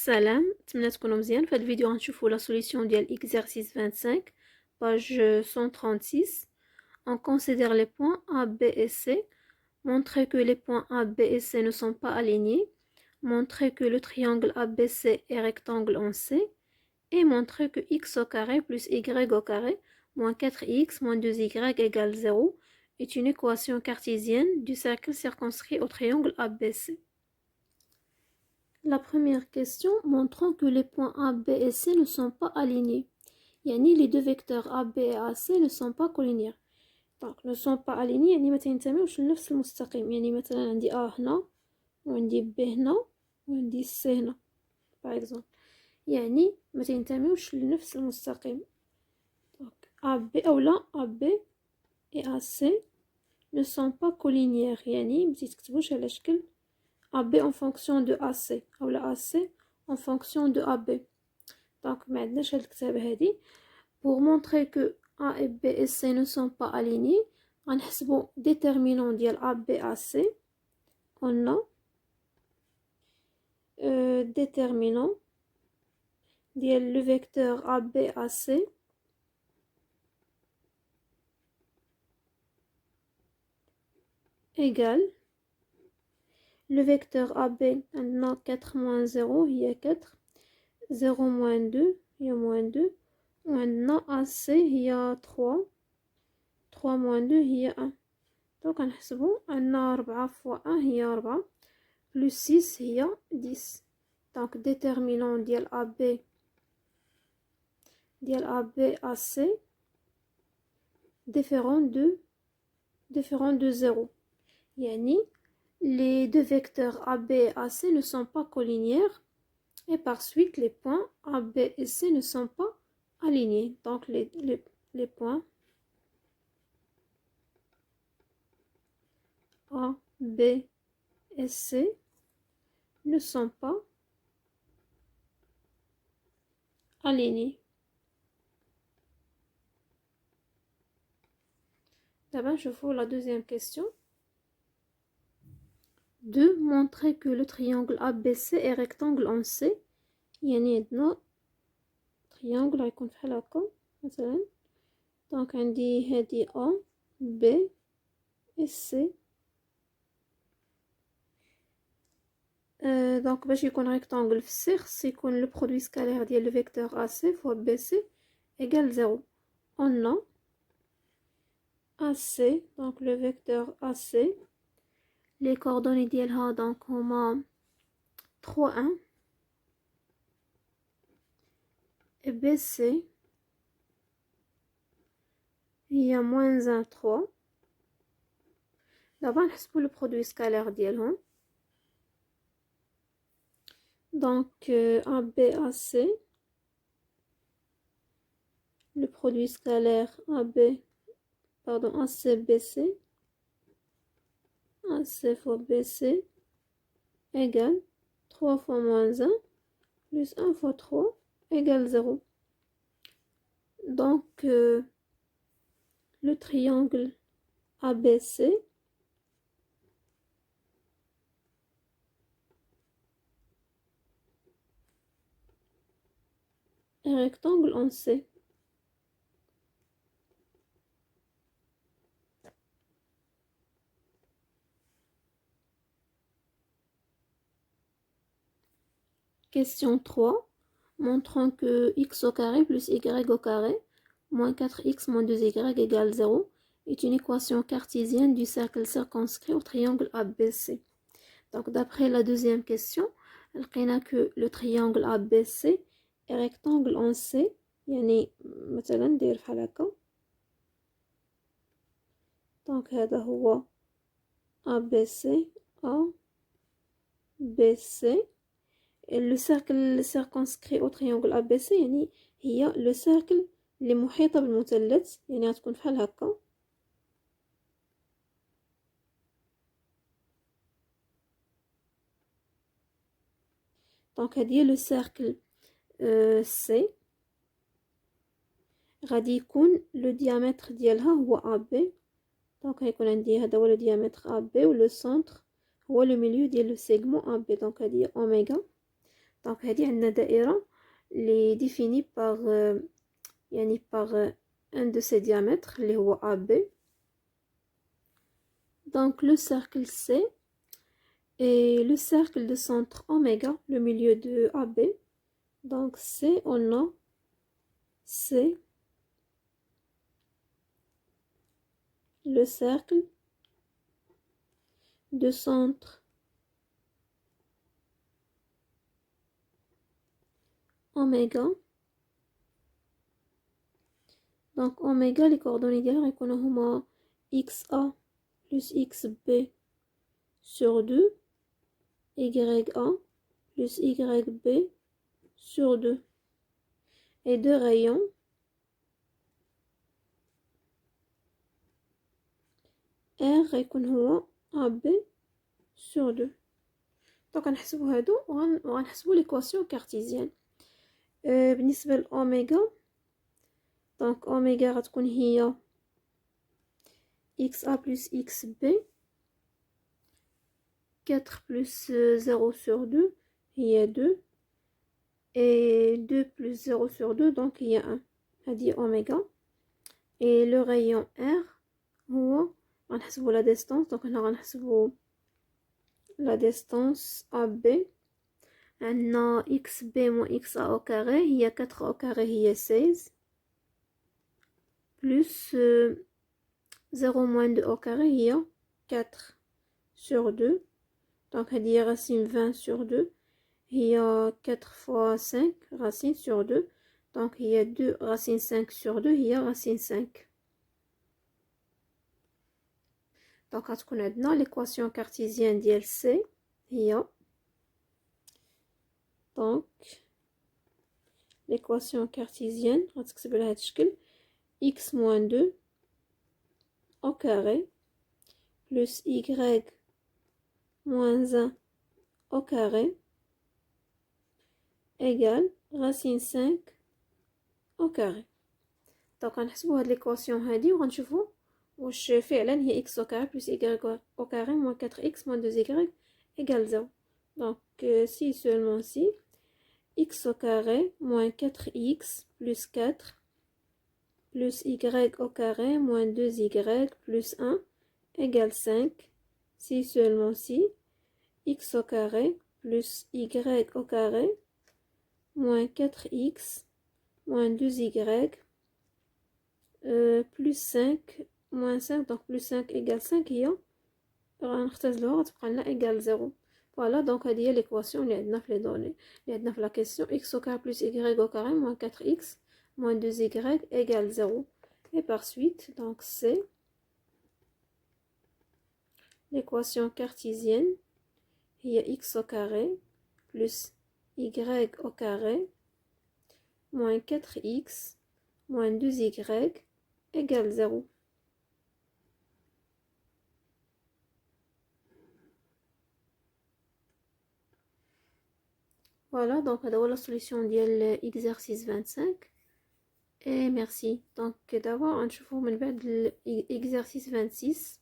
Salam, نتمنى تكونوا مزيان. في هذا الفيديو غنشوفوا لا سوليسيون ديال exercice 25 page 136. On considère les points A, B et C. Montrer que les points A, B et C ne sont pas alignés. Montrer que le triangle ABC est rectangle en C. Et montrer que x au carré plus y au carré moins 4x moins 2y égale 0 est une équation cartésienne du cercle circonscrit au triangle ABC. La première question, montrant que les points A, B et C ne sont pas alignés. يعني les deux vecteurs A, B et AC ne sont pas collinéaires. Donc, ne sont pas alignés يعني ما تنتميوش لنفس المستقيم. يعني مثلا عندي A هنا وعندي B هنا وعندي C هنا par exemple. يعني ما تنتميوش لنفس المستقيم. Donc, AB أو لا AB et AC ne sont pas collinéaires. يعني ما تكتبوش على شكل AB en fonction de AC ou la AC en fonction de AB. Donc, maintenant, je vais pour montrer que A et B et C ne sont pas alignés. On a déterminant de AB AC. On a déterminant de le vecteur AB AC égale le vecteur AB, on a 4 moins 0, il y a 4. 0 moins 2, il y a moins 2. On a AC, il y a 3. 3 moins 2, il y a 1. Donc, on a 4 fois 1, il y a 4. Plus 6, il y a 10. Donc, déterminant ديال AB AC différent de 0. Yani, les deux vecteurs AB et AC ne sont pas collinéaires. Et par suite, les points A, B et C ne sont pas alignés. Donc, les points A, B et C ne sont pas alignés. D'abord, je vois la deuxième question. De montrer que le triangle ABC est rectangle en C. يعني عندنا triangle غيكون بحال هكا مثلا. دونك عندي هادي A B et C. دونك باش يكون rectangle في C خص يكون le produit scalaire ديال le vecteur AC fois BC égale 0. On a AC, donc le vecteur AC. Les coordonnées ديالها donc هما 3 1 et BC il y a moins 1 3. D'abord نحسبوا le produit scalaire ديالهم. Donc ABAC, le produit scalaire ACBC, AC fois BC égale 3 fois moins 1 plus 1 fois 3 égale 0. Donc le triangle ABC est rectangle en C. Question 3. Montrant que x au carré plus y au carré moins 4x moins 2y égale 0 est une équation cartésienne du cercle circonscrit au triangle ABC. Donc d'après la deuxième question, on a que le triangle ABC est rectangle en C. يعني مثلا ندير بحال هكا. Donc هذا هو ABC ABC. Et le cercle circonscrit au triangle ABC يعني هي le cercle اللي محيطة بالمثلث يعني غتكون بحال هكا. دونك هادي لو سيركل سي غادي يكون لو ديامتر ديالها هو ا بي. دونك غيكون عندي هذا هو لو ديامتر ا بي و لو سونتر هو لو ميليو ديال لو سيغمون ا بي. دونك هادي اوميغا. دونك هذه عندنا دائرة اللي définie par يعني par un de ses diamètres اللي هو AB. Donc le cercle C et le cercle de centre oméga, le milieu de AB. Donc C, on a C, le cercle de centre oméga. Donc oméga les coordonnées ديالها غيكونوا هما XA plus XB sur 2, YA plus YB sur 2. Et deux rayons R غيكون هو AB sur 2. دونك غنحسبو هادو وغنحسبو ليكواسيون كارتيزيان. بالنسبة لأوميغا دونك أوميغا غتكون هي XA plus XB 4 plus 0 sur 2 هي 2 et 2 plus 0 sur 2 donc هي 1 هادي أوميغا. et le rayon R هو غنحسبو la distance donc هنا غنحسبو la distance AB عندنا XB moins XA au carré هي 4 au carré هي 16 plus 0 moins 2 au carré هي 4 sur 2 donc هذه racine 20 sur 2 هي 4 fois 5 racine sur 2 donc هي 2 racine 5 sur 2 هي racine 5. donc غتكون عندنا l'équation cartésienne ديال C هي donc l'équation cartésienne غتكتب على هذا الشكل x moins 2 au carré plus y moins 1 au carré égale racine 5 au carré. donc غنحسبو هاد l'équation هادي وغنشوفو واش فعلا هي x au carré plus y au carré moins 4x moins 2y égale 0. donc si seulement si x au carré moins 4x plus 4 plus y au carré moins 2y plus 1 égale 5. si seulement si x au carré plus y au carré moins 4x moins 2y plus 5 moins 5 donc plus 5 égale 5 هي غنختزلوها غتبقى لنا égale 0. voilà donc هذه هي l'équation اللي عندنا في لي دوني اللي عندنا في la question x au carré plus y au carré moins 4x moins 2y égale 0. et par suite donc c'est l'équation cartésienne هي x au carré plus y au carré moins 4x moins 2y égale 0. voilà donc هذا هو la solution ديال exercice 25 et merci. donc d'abord غنشوفو من بعد exercice 26